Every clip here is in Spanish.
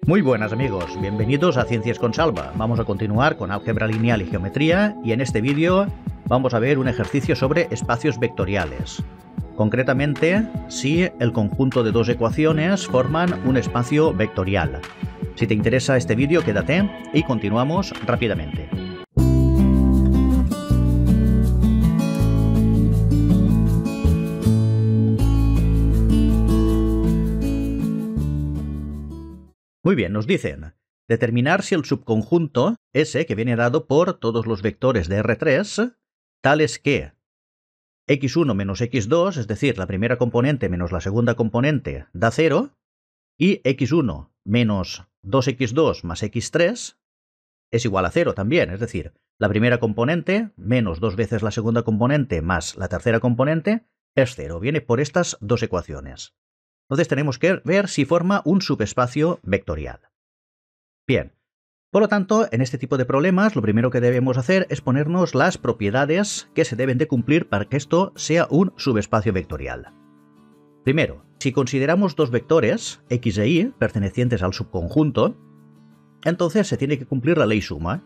Muy buenas amigos, bienvenidos a Ciencias con Salva. Vamos a continuar con álgebra lineal y geometría y en este vídeo vamos a ver un ejercicio sobre espacios vectoriales. Concretamente, si el conjunto de dos ecuaciones forman un espacio vectorial. Si te interesa este vídeo, quédate y continuamos rápidamente. Muy bien, nos dicen determinar si el subconjunto S, que viene dado por todos los vectores de R3, tales que x1 menos x2, es decir, la primera componente menos la segunda componente, da 0, y x1 menos 2x2 más x3 es igual a 0 también, es decir, la primera componente menos dos veces la segunda componente más la tercera componente es 0. Viene por estas dos ecuaciones. Entonces tenemos que ver si forma un subespacio vectorial. Bien, por lo tanto, en este tipo de problemas lo primero que debemos hacer es ponernos las propiedades que se deben de cumplir para que esto sea un subespacio vectorial. Primero, si consideramos dos vectores, x e y, pertenecientes al subconjunto, entonces se tiene que cumplir la ley suma.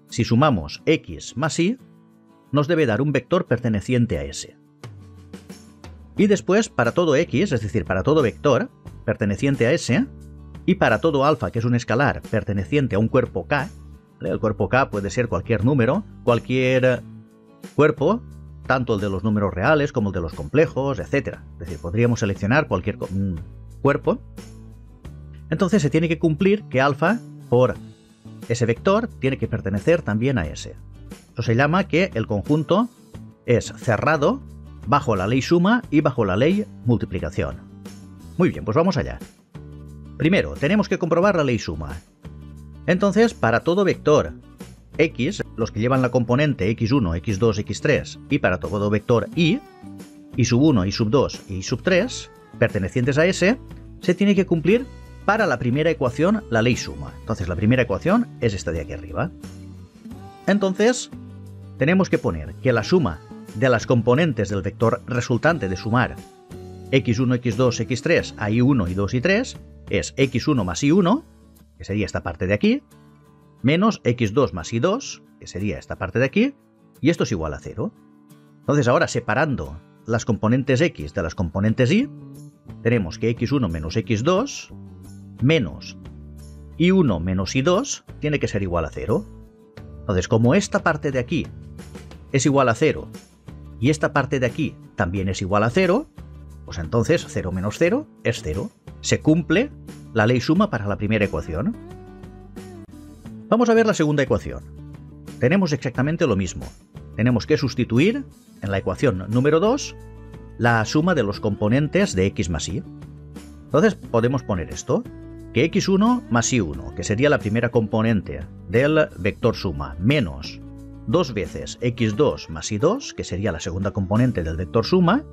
Si sumamos x más y, nos debe dar un vector perteneciente a S. Y después, para todo x, es decir, para todo vector perteneciente a S, y para todo alfa, que es un escalar perteneciente a un cuerpo K, el cuerpo K puede ser cualquier número, cualquier cuerpo, tanto el de los números reales como el de los complejos, etc. Es decir, podríamos seleccionar cualquier cuerpo. Entonces se tiene que cumplir que alfa, por ese vector, tiene que pertenecer también a S. Eso se llama que el conjunto es cerrado bajo la ley suma y bajo la ley multiplicación. Muy bien, pues vamos allá. Primero, tenemos que comprobar la ley suma. Entonces, para todo vector x, los que llevan la componente x1, x2, x3, y para todo vector y sub 1, y sub 2 y sub 3, pertenecientes a S, se tiene que cumplir para la primera ecuación la ley suma. Entonces, la primera ecuación es esta de aquí arriba. Entonces, tenemos que poner que la suma de las componentes del vector resultante de sumar x1, x2, x3 a y1, y2 y 3 es x1 más y1, que sería esta parte de aquí, menos x2 más y2, que sería esta parte de aquí, y esto es igual a 0. Entonces ahora, separando las componentes x de las componentes y, tenemos que x1 menos x2 menos y1 menos y2 tiene que ser igual a 0. Entonces, como esta parte de aquí es igual a 0 y esta parte de aquí también es igual a 0, pues entonces 0 menos 0 es 0. Se cumple la ley suma para la primera ecuación. Vamos a ver la segunda ecuación. Tenemos exactamente lo mismo. Tenemos que sustituir en la ecuación número 2 la suma de los componentes de x más y. Entonces podemos poner esto, que x1 más y1, que sería la primera componente del vector suma, menos 2 veces x2 más y2, que sería la segunda componente del vector suma,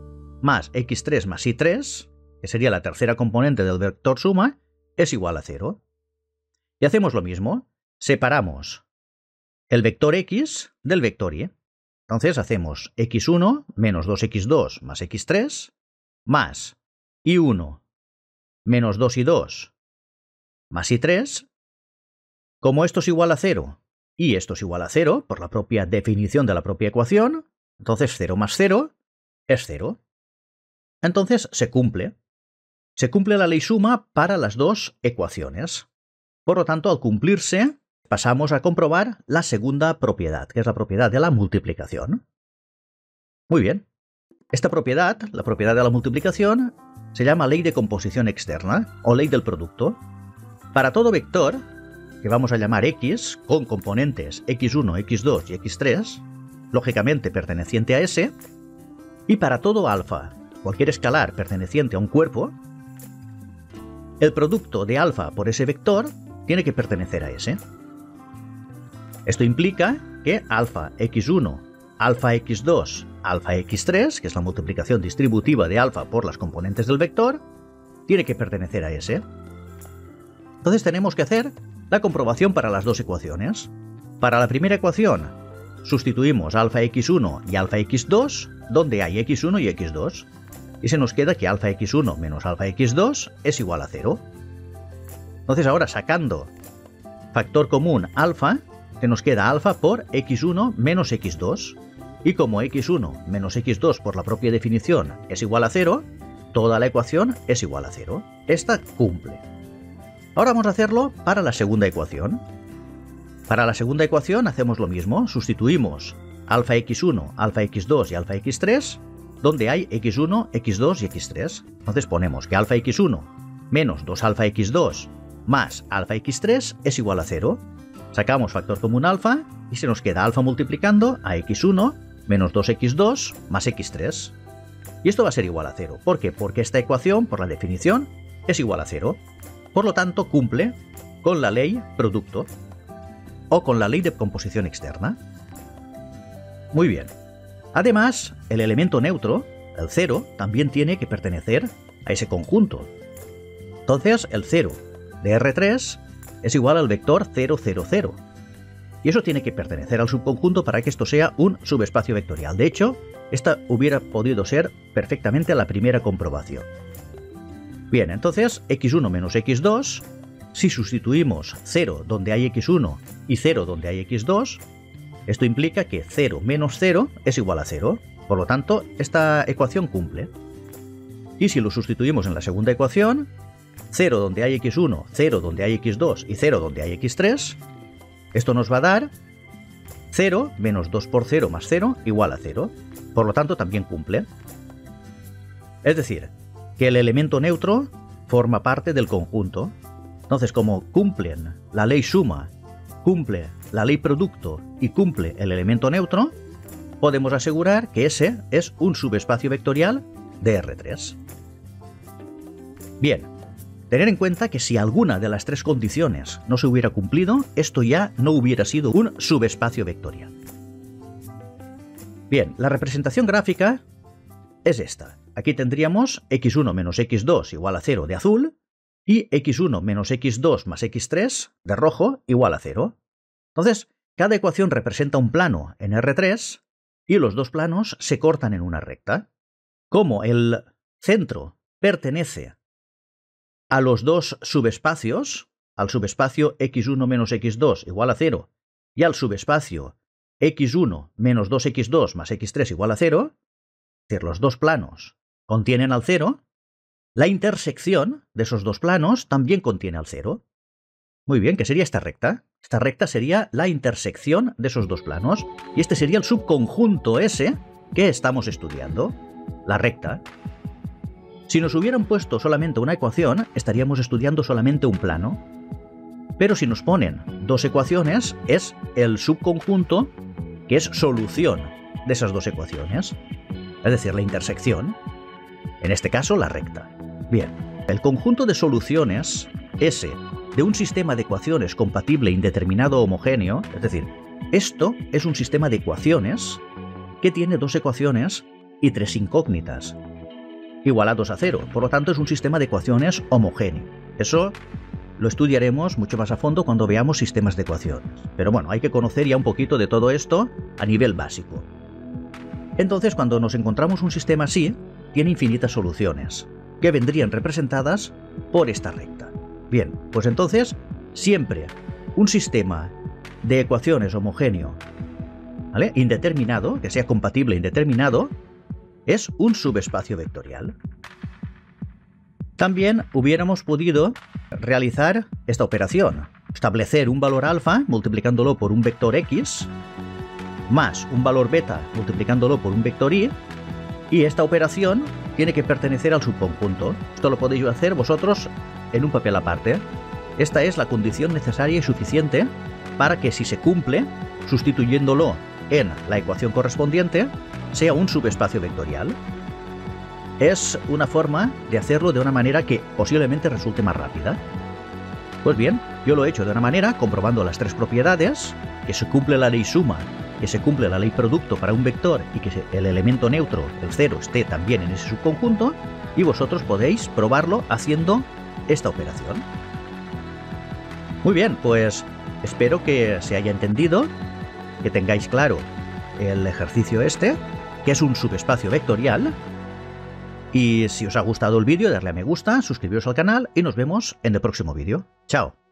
más x3 más y3, que sería la tercera componente del vector suma, es igual a 0. Y hacemos lo mismo, separamos el vector x del vector y. Entonces hacemos x1 menos 2x2 más x3, más y1 menos 2y2 más y3. Como esto es igual a 0, y esto es igual a 0, por la propia definición de la propia ecuación, entonces 0 más 0 es 0. Entonces se cumple. Se cumple la ley suma para las dos ecuaciones. Por lo tanto, al cumplirse, pasamos a comprobar la segunda propiedad, que es la propiedad de la multiplicación. Muy bien. Esta propiedad, la propiedad de la multiplicación, se llama ley de composición externa, o ley del producto. Para todo vector, que vamos a llamar x, con componentes x1, x2 y x3, lógicamente perteneciente a S, y para todo alfa, cualquier escalar perteneciente a un cuerpo, el producto de alfa por ese vector tiene que pertenecer a S. Esto implica que alfa x1, alfa x2, alfa x3, que es la multiplicación distributiva de alfa por las componentes del vector, tiene que pertenecer a S. Entonces tenemos que hacer la comprobación para las dos ecuaciones. Para la primera ecuación, sustituimos alfa x1 y alfa x2, donde hay x1 y x2. Y se nos queda que alfa x1 menos alfa x2 es igual a 0. Entonces ahora sacando factor común alfa, se nos queda alfa por x1 menos x2. Y como x1 menos x2 por la propia definición es igual a 0, toda la ecuación es igual a 0. Esta cumple. Ahora vamos a hacerlo para la segunda ecuación. Para la segunda ecuación hacemos lo mismo, sustituimos alfa x1, alfa x2 y alfa x3, donde hay x1, x2 y x3. Entonces ponemos que alfa x1 menos 2 alfa x2 más alfa x3 es igual a 0. Sacamos factor común alfa y se nos queda alfa multiplicando a x1 menos 2x2 más x3. Y esto va a ser igual a 0. ¿Por qué? Porque esta ecuación, por la definición, es igual a 0. Por lo tanto, cumple con la ley producto o con la ley de composición externa. Muy bien. Además, el elemento neutro, el 0, también tiene que pertenecer a ese conjunto. Entonces, el 0 de R3 es igual al vector 0, 0, 0. Y eso tiene que pertenecer al subconjunto para que esto sea un subespacio vectorial. De hecho, esta hubiera podido ser perfectamente la primera comprobación. Bien, entonces, x1 menos x2, si sustituimos 0 donde hay x1 y 0 donde hay x2, esto implica que 0 menos 0 es igual a 0. Por lo tanto, esta ecuación cumple. Y si lo sustituimos en la segunda ecuación, 0 donde hay x1, 0 donde hay x2 y 0 donde hay x3, esto nos va a dar 0 menos 2 por 0 más 0 igual a 0. Por lo tanto, también cumple. Es decir, que el elemento neutro forma parte del conjunto. Entonces, como cumplen la ley suma, cumple la ley producto y cumple el elemento neutro, podemos asegurar que ese es un subespacio vectorial de R3. Bien. Tener en cuenta que si alguna de las tres condiciones no se hubiera cumplido, esto ya no hubiera sido un subespacio vectorial. Bien, la representación gráfica es esta. Aquí tendríamos x1 menos x2 igual a 0 de azul y x1 menos x2 más x3 de rojo igual a 0. Entonces, cada ecuación representa un plano en R3 y los dos planos se cortan en una recta. Como el centro pertenece a los dos subespacios, al subespacio x1 menos x2 igual a 0 y al subespacio x1 menos 2x2 más x3 igual a 0, es decir, los dos planos contienen al 0, la intersección de esos dos planos también contiene al 0. Muy bien, ¿qué sería esta recta? Esta recta sería la intersección de esos dos planos y este sería el subconjunto ese que estamos estudiando, la recta. Si nos hubieran puesto solamente una ecuación, estaríamos estudiando solamente un plano. Pero si nos ponen dos ecuaciones, es el subconjunto que es solución de esas dos ecuaciones. Es decir, la intersección. En este caso, la recta. Bien, el conjunto de soluciones, S, de un sistema de ecuaciones compatible indeterminado homogéneo, es decir, esto es un sistema de ecuaciones que tiene dos ecuaciones y tres incógnitas, igualados a 0. Por lo tanto, es un sistema de ecuaciones homogéneo. Eso lo estudiaremos mucho más a fondo cuando veamos sistemas de ecuaciones. Pero bueno, hay que conocer ya un poquito de todo esto a nivel básico. Entonces, cuando nos encontramos un sistema así, tiene infinitas soluciones, que vendrían representadas por esta recta. Bien, pues entonces, siempre un sistema de ecuaciones homogéneo, ¿vale?, indeterminado, que sea compatible indeterminado, es un subespacio vectorial. También hubiéramos podido realizar esta operación, establecer un valor alfa multiplicándolo por un vector x, más un valor beta multiplicándolo por un vector y esta operación tiene que pertenecer al subconjunto. Esto lo podéis hacer vosotros en un papel aparte. Esta es la condición necesaria y suficiente para que, si se cumple, sustituyéndolo en la ecuación correspondiente, sea un subespacio vectorial. Es una forma de hacerlo de una manera que posiblemente resulte más rápida. Pues bien, yo lo he hecho de una manera comprobando las tres propiedades, que se cumple la ley suma, que se cumple la ley producto para un vector y que el elemento neutro, el 0, esté también en ese subconjunto, y vosotros podéis probarlo haciendo esta operación. Muy bien, pues espero que se haya entendido, que tengáis claro el ejercicio este, que es un subespacio vectorial, Y si os ha gustado el vídeo, darle a me gusta, suscribiros al canal y nos vemos en el próximo vídeo. ¡Chao!